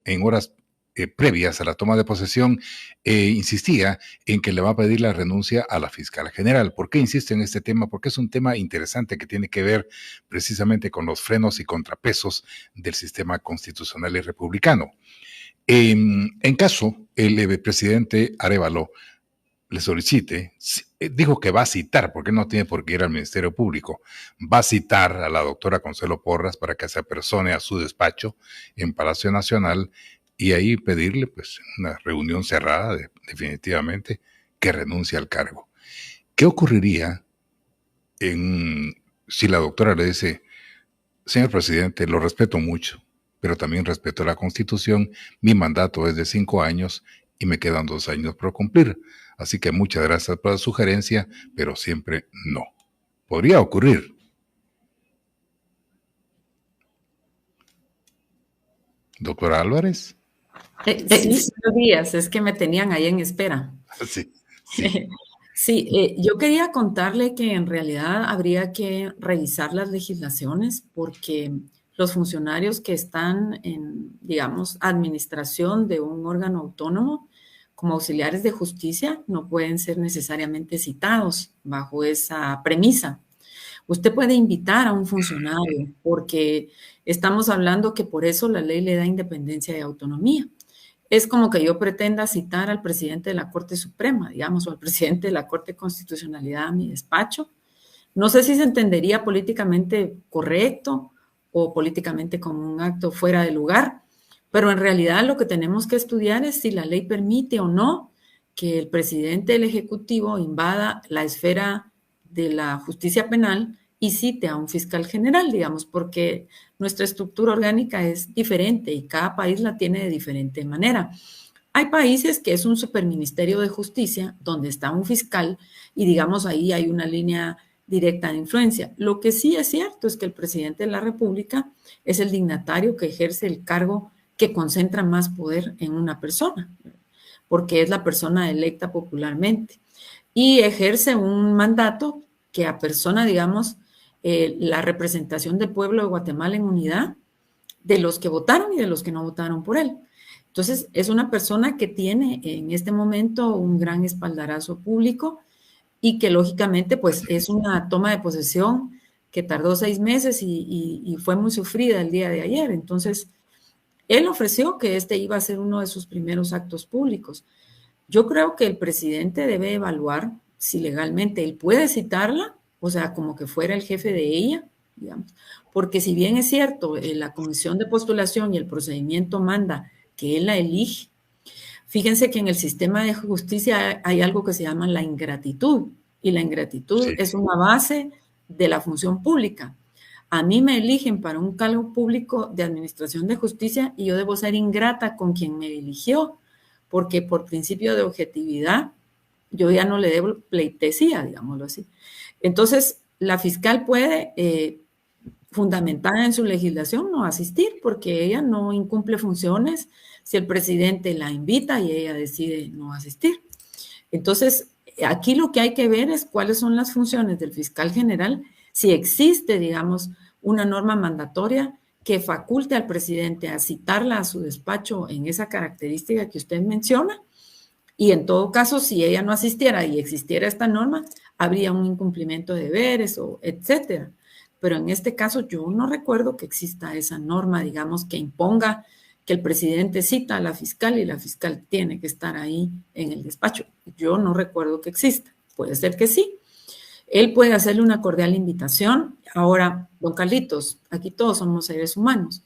en horas previas a la toma de posesión, insistía en que le va a pedir la renuncia a la fiscal general. ¿Por qué insiste en este tema? Porque es un tema interesante que tiene que ver precisamente con los frenos y contrapesos del sistema constitucional y republicano. En caso el presidente Arévalo le solicite, dijo que va a citar, porque no tiene por qué ir al Ministerio Público, va a citar a la doctora Consuelo Porras para que se apersone a su despacho en Palacio Nacional y ahí pedirle pues una reunión cerrada, definitivamente, que renuncie al cargo. ¿Qué ocurriría si la doctora le dice, señor presidente, lo respeto mucho, pero también respeto la Constitución, mi mandato es de 5 años y me quedan 2 años por cumplir? Así que muchas gracias por la sugerencia, pero siempre no. Podría ocurrir. Doctora Álvarez. Sí, buenos días, es que me tenían ahí en espera. Sí, sí. Sí, yo quería contarle que en realidad habría que revisar las legislaciones porque los funcionarios que están en, digamos, administración de un órgano autónomo como auxiliares de justicia no pueden ser necesariamente citados bajo esa premisa. Usted puede invitar a un funcionario porque estamos hablando que por eso la ley le da independencia y autonomía. Es como que yo pretenda citar al presidente de la Corte Suprema, digamos, o al presidente de la Corte de Constitucionalidad a mi despacho. No sé si se entendería políticamente correcto o políticamente como un acto fuera de lugar, pero en realidad lo que tenemos que estudiar es si la ley permite o no que el presidente del Ejecutivo invada la esfera de la justicia penal y cite a un fiscal general, digamos, porque nuestra estructura orgánica es diferente y cada país la tiene de diferente manera. Hay países que es un superministerio de justicia donde está un fiscal y digamos ahí hay una línea directa de influencia. Lo que sí es cierto es que el presidente de la República es el dignatario que ejerce el cargo que concentra más poder en una persona, porque es la persona electa popularmente y ejerce un mandato que apersona, digamos, la representación del pueblo de Guatemala en unidad, de los que votaron y de los que no votaron por él. Entonces, es una persona que tiene en este momento un gran espaldarazo público y que lógicamente, pues, es una toma de posesión que tardó 6 meses y fue muy sufrida el día de ayer. Entonces, él ofreció que este iba a ser uno de sus primeros actos públicos. Yo creo que el presidente debe evaluar si legalmente él puede citarla, o sea, como que fuera el jefe de ella, digamos. Porque si bien es cierto, la comisión de postulación y el procedimiento manda que él la elige, fíjense que en el sistema de justicia hay algo que se llama la ingratitud, y la ingratitud Sí. es una base de la función pública. A mí me eligen para un cargo público de administración de justicia y yo debo ser ingrata con quien me eligió, porque por principio de objetividad yo ya no le debo pleitesía, digámoslo así. Entonces, la fiscal puede, fundamentada en su legislación, no asistir porque ella no incumple funciones si el presidente la invita y ella decide no asistir. Entonces, aquí lo que hay que ver es cuáles son las funciones del fiscal general, si existe, digamos, una norma mandatoria que faculte al presidente a citarla a su despacho en esa característica que usted menciona, y en todo caso, si ella no asistiera y existiera esta norma, habría un incumplimiento de deberes o etcétera. Pero en este caso yo no recuerdo que exista esa norma, digamos, que imponga que el presidente cita a la fiscal y la fiscal tiene que estar ahí en el despacho. Yo no recuerdo que exista. Puede ser que sí. Él puede hacerle una cordial invitación. Ahora, don Carlitos, aquí todos somos seres humanos.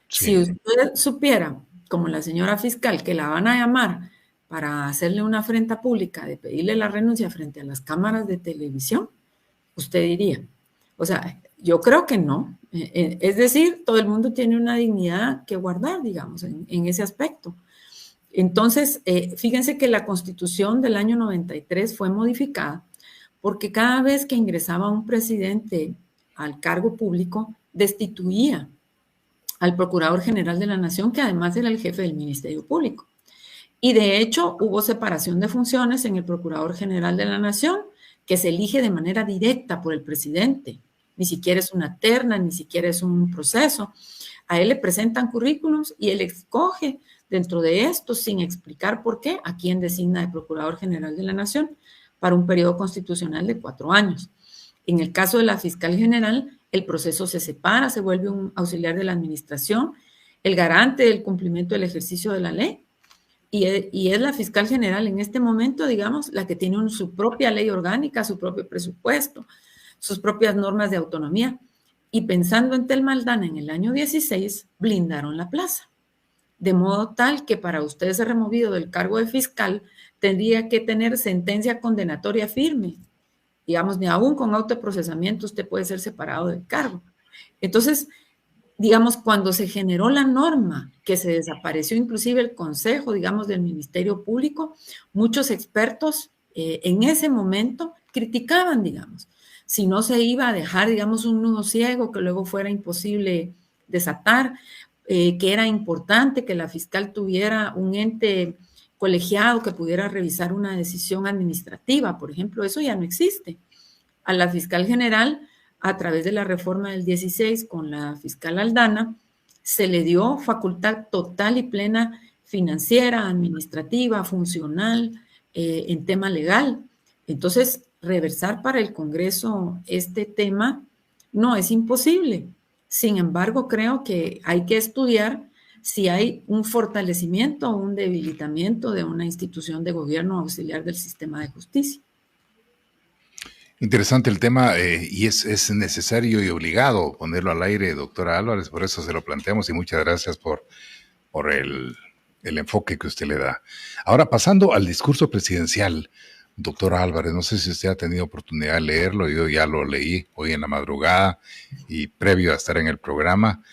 Sí. Si usted supiera, como la señora fiscal, que la van a llamar para hacerle una afrenta pública de pedirle la renuncia frente a las cámaras de televisión, usted diría. O sea, yo creo que no. Es decir, todo el mundo tiene una dignidad que guardar, digamos, en ese aspecto. Entonces, fíjense que la Constitución del año 93 fue modificada porque cada vez que ingresaba un presidente al cargo público, destituía al Procurador General de la Nación, que además era el jefe del Ministerio Público. Y de hecho hubo separación de funciones en el Procurador General de la Nación, que se elige de manera directa por el presidente. Ni siquiera es una terna, ni siquiera es un proceso. A él le presentan currículums y él escoge dentro de esto, sin explicar por qué, a quién designa de Procurador General de la Nación para un periodo constitucional de 4 años. En el caso de la fiscal general, el proceso se separa, se vuelve un auxiliar de la administración, el garante del cumplimiento del ejercicio de la ley, y es la fiscal general en este momento, digamos, la que tiene su propia ley orgánica, su propio presupuesto, sus propias normas de autonomía. Y pensando en Telma Aldana en el año 16, blindaron la plaza. De modo tal que para usted ser removido del cargo de fiscal, tendría que tener sentencia condenatoria firme. Digamos, ni aún con autoprocesamiento usted puede ser separado del cargo. Entonces, digamos, cuando se generó la norma, que se desapareció inclusive el consejo, digamos, del Ministerio Público, muchos expertos en ese momento criticaban, digamos, si no se iba a dejar, digamos, un nudo ciego que luego fuera imposible desatar, que era importante que la fiscal tuviera un ente colegiado que pudiera revisar una decisión administrativa, por ejemplo, eso ya no existe. A la fiscal general, a través de la reforma del 16 con la fiscal Aldana, se le dio facultad total y plena financiera, administrativa, funcional, en tema legal. Entonces, reversar para el Congreso este tema no es imposible. Sin embargo, creo que hay que estudiar si hay un fortalecimiento o un debilitamiento de una institución de gobierno auxiliar del sistema de justicia. Interesante el tema y es necesario y obligado ponerlo al aire, doctora Álvarez, por eso se lo planteamos y muchas gracias por el enfoque que usted le da. Ahora, pasando al discurso presidencial, doctora Álvarez, no sé si usted ha tenido oportunidad de leerlo, yo ya lo leí hoy en la madrugada y previo a estar en el programa,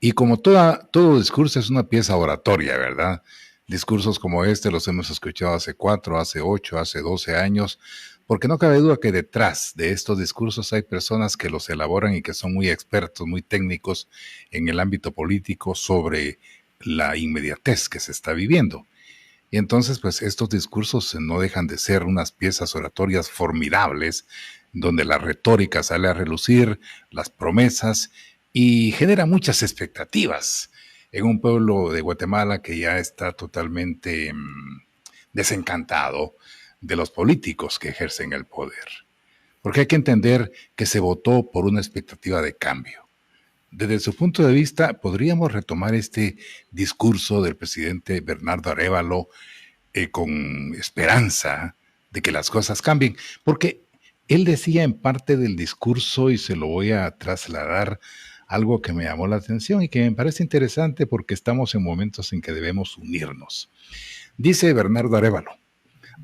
y como todo discurso es una pieza oratoria, ¿verdad? Discursos como este los hemos escuchado hace 4, hace 8, hace 12 años, porque no cabe duda que detrás de estos discursos hay personas que los elaboran y que son muy expertos, muy técnicos en el ámbito político sobre la inmediatez que se está viviendo. Y entonces, pues estos discursos no dejan de ser unas piezas oratorias formidables, donde la retórica sale a relucir, las promesas, y genera muchas expectativas en un pueblo de Guatemala que ya está totalmente desencantado de los políticos que ejercen el poder. Porque hay que entender que se votó por una expectativa de cambio. Desde su punto de vista, ¿podríamos retomar este discurso del presidente Bernardo Arévalo con esperanza de que las cosas cambien? Porque él decía en parte del discurso, y se lo voy a trasladar, algo que me llamó la atención y que me parece interesante porque estamos en momentos en que debemos unirnos. Dice Bernardo Arévalo: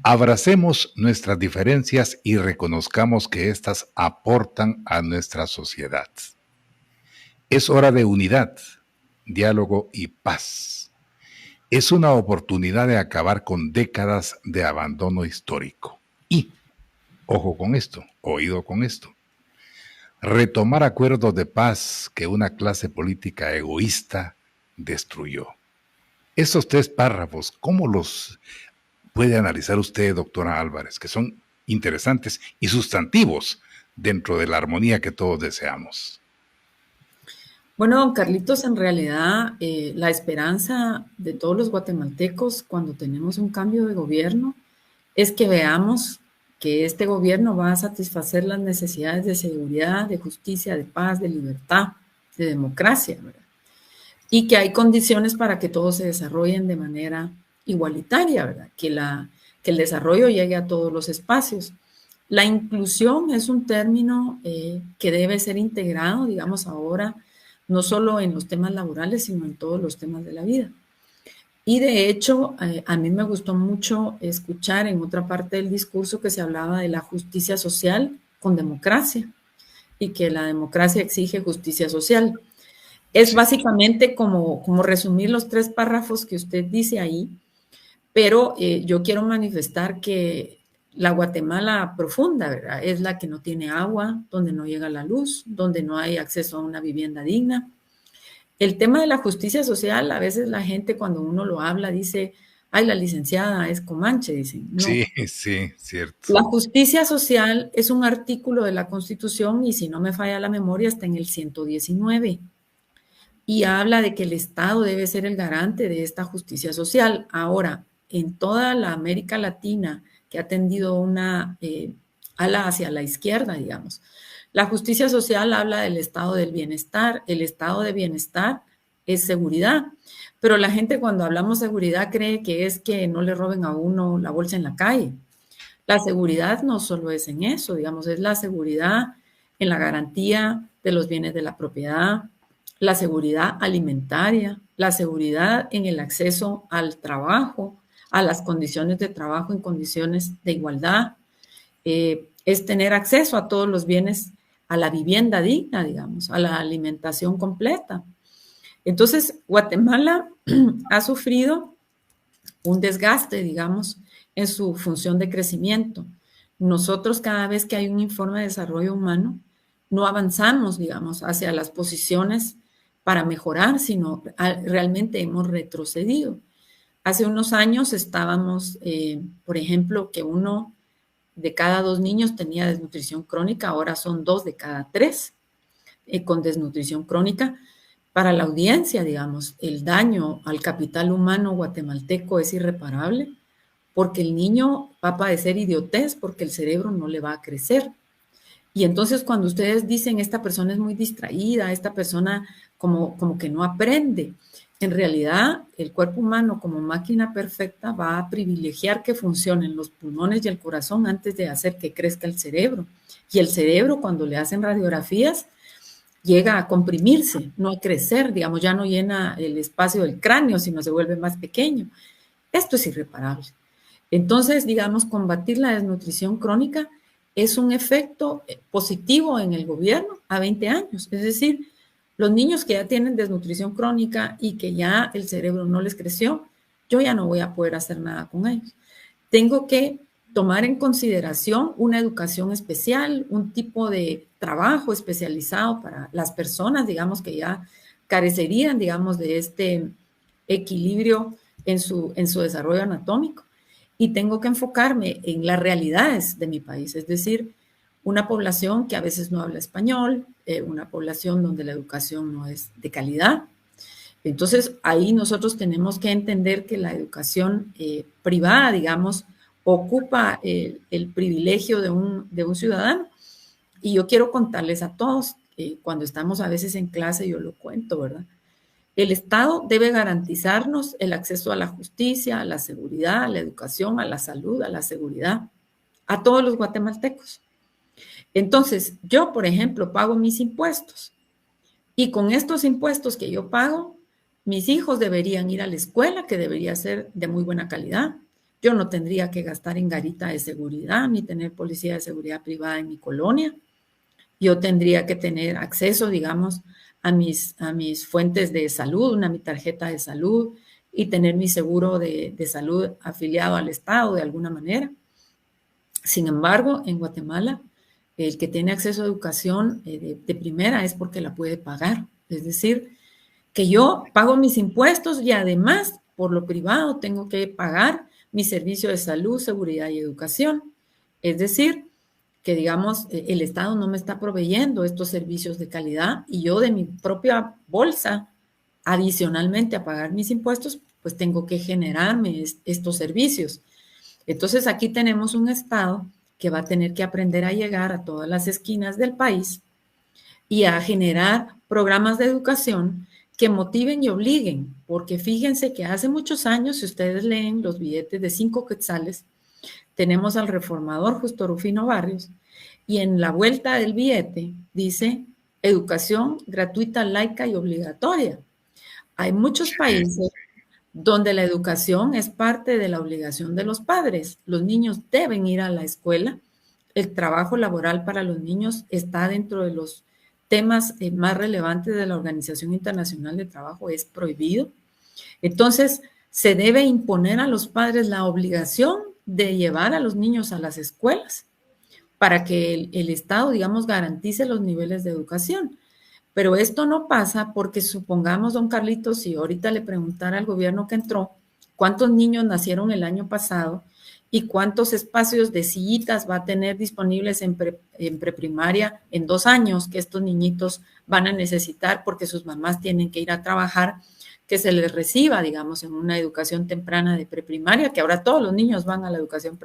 abracemos nuestras diferencias y reconozcamos que éstas aportan a nuestra sociedad. Es hora de unidad, diálogo y paz. Es una oportunidad de acabar con décadas de abandono histórico. Y, ojo con esto, oído con esto, retomar acuerdos de paz que una clase política egoísta destruyó. Esos 3 párrafos, ¿cómo los puede analizar usted, doctora Álvarez, que son interesantes y sustantivos dentro de la armonía que todos deseamos? Bueno, don Carlitos, en realidad la esperanza de todos los guatemaltecos cuando tenemos un cambio de gobierno es que veamos que este gobierno va a satisfacer las necesidades de seguridad, de justicia, de paz, de libertad, de democracia, ¿verdad? Y que hay condiciones para que todos se desarrollen de manera igualitaria, ¿verdad? Que el desarrollo llegue a todos los espacios. La inclusión es un término que debe ser integrado, digamos, ahora, no solo en los temas laborales, sino en todos los temas de la vida. Y de hecho, a mí me gustó mucho escuchar en otra parte del discurso que se hablaba de la justicia social con democracia y que la democracia exige justicia social. Es básicamente como resumir los 3 párrafos que usted dice ahí, pero yo quiero manifestar que la Guatemala profunda, ¿verdad? Es la que no tiene agua, donde no llega la luz, donde no hay acceso a una vivienda digna. El tema de la justicia social, a veces la gente cuando uno lo habla dice, ay, la licenciada es comanche, dicen. No. Sí, sí, cierto. La justicia social es un artículo de la Constitución y si no me falla la memoria está en el 119. y habla de que el Estado debe ser el garante de esta justicia social. Ahora, en toda la América Latina, que ha tendido una ala hacia la izquierda, digamos, la justicia social habla del estado del bienestar. El estado de bienestar es seguridad, pero la gente cuando hablamos de seguridad cree que es que no le roben a uno la bolsa en la calle. La seguridad no solo es en eso, digamos, es la seguridad en la garantía de los bienes de la propiedad, la seguridad alimentaria, la seguridad en el acceso al trabajo, a las condiciones de trabajo en condiciones de igualdad, es tener acceso a todos los bienes, a la vivienda digna, digamos, a la alimentación completa. Entonces, Guatemala ha sufrido un desgaste, digamos, en su función de crecimiento. Nosotros cada vez que hay un informe de desarrollo humano, no avanzamos, digamos, hacia las posiciones para mejorar, sino realmente hemos retrocedido. Hace unos años estábamos, por ejemplo, que 1 de cada 2 niños tenía desnutrición crónica, ahora son 2 de cada 3 con desnutrición crónica. Para la audiencia, digamos, el daño al capital humano guatemalteco es irreparable porque el niño va a padecer idiotez porque el cerebro no le va a crecer. Y entonces cuando ustedes dicen esta persona es muy distraída, esta persona como que no aprende, en realidad el cuerpo humano como máquina perfecta va a privilegiar que funcionen los pulmones y el corazón antes de hacer que crezca el cerebro. Y el cerebro cuando le hacen radiografías llega a comprimirse, no a crecer, digamos, ya no llena el espacio del cráneo, sino se vuelve más pequeño. Esto es irreparable. Entonces, digamos, combatir la desnutrición crónica es un efecto positivo en el gobierno a 20 años. Es decir, los niños que ya tienen desnutrición crónica y que ya el cerebro no les creció, yo ya no voy a poder hacer nada con ellos. Tengo que tomar en consideración una educación especial, un tipo de trabajo especializado para las personas, digamos, que ya carecerían, digamos, de este equilibrio en su desarrollo anatómico. Y tengo que enfocarme en las realidades de mi país, es decir, una población que a veces no habla español, una población donde la educación no es de calidad. Entonces, ahí nosotros tenemos que entender que la educación privada, digamos, ocupa el privilegio de un ciudadano. Y yo quiero contarles a todos, cuando estamos a veces en clase, yo lo cuento, ¿verdad? El Estado debe garantizarnos el acceso a la justicia, a la seguridad, a la educación, a la salud, a la seguridad, a todos los guatemaltecos. Entonces, yo, por ejemplo, pago mis impuestos y con estos impuestos que yo pago, mis hijos deberían ir a la escuela, que debería ser de muy buena calidad. Yo no tendría que gastar en garita de seguridad ni tener policía de seguridad privada en mi colonia. Yo tendría que tener acceso, digamos, a mis fuentes de salud, mi tarjeta de salud y tener mi seguro de salud afiliado al Estado de alguna manera. Sin embargo, en Guatemala, el que tiene acceso a educación de primera es porque la puede pagar. Es decir, que yo pago mis impuestos y además, por lo privado, tengo que pagar mi servicio de salud, seguridad y educación. Es decir, que digamos, el Estado no me está proveyendo estos servicios de calidad y yo de mi propia bolsa, adicionalmente a pagar mis impuestos, pues tengo que generarme estos servicios. Entonces aquí tenemos un Estado que va a tener que aprender a llegar a todas las esquinas del país y a generar programas de educación que motiven y obliguen, porque fíjense que hace muchos años, si ustedes leen los billetes de 5 quetzales, tenemos al reformador Justo Rufino Barrios, y en la vuelta del billete dice educación gratuita, laica y obligatoria. Hay muchos países donde la educación es parte de la obligación de los padres. Los niños deben ir a la escuela. El trabajo laboral para los niños está dentro de los temas más relevantes de la Organización Internacional de Trabajo, es prohibido. Entonces, se debe imponer a los padres la obligación de llevar a los niños a las escuelas para que el Estado, digamos, garantice los niveles de educación. Pero esto no pasa porque supongamos, don Carlitos, si ahorita le preguntara al gobierno que entró, cuántos niños nacieron el año pasado y cuántos espacios de sillitas va a tener disponibles en preprimaria en 2 años que estos niñitos van a necesitar porque sus mamás tienen que ir a trabajar, que se les reciba, digamos, en una educación temprana de preprimaria, que ahora todos los niños van a la educación preprimaria.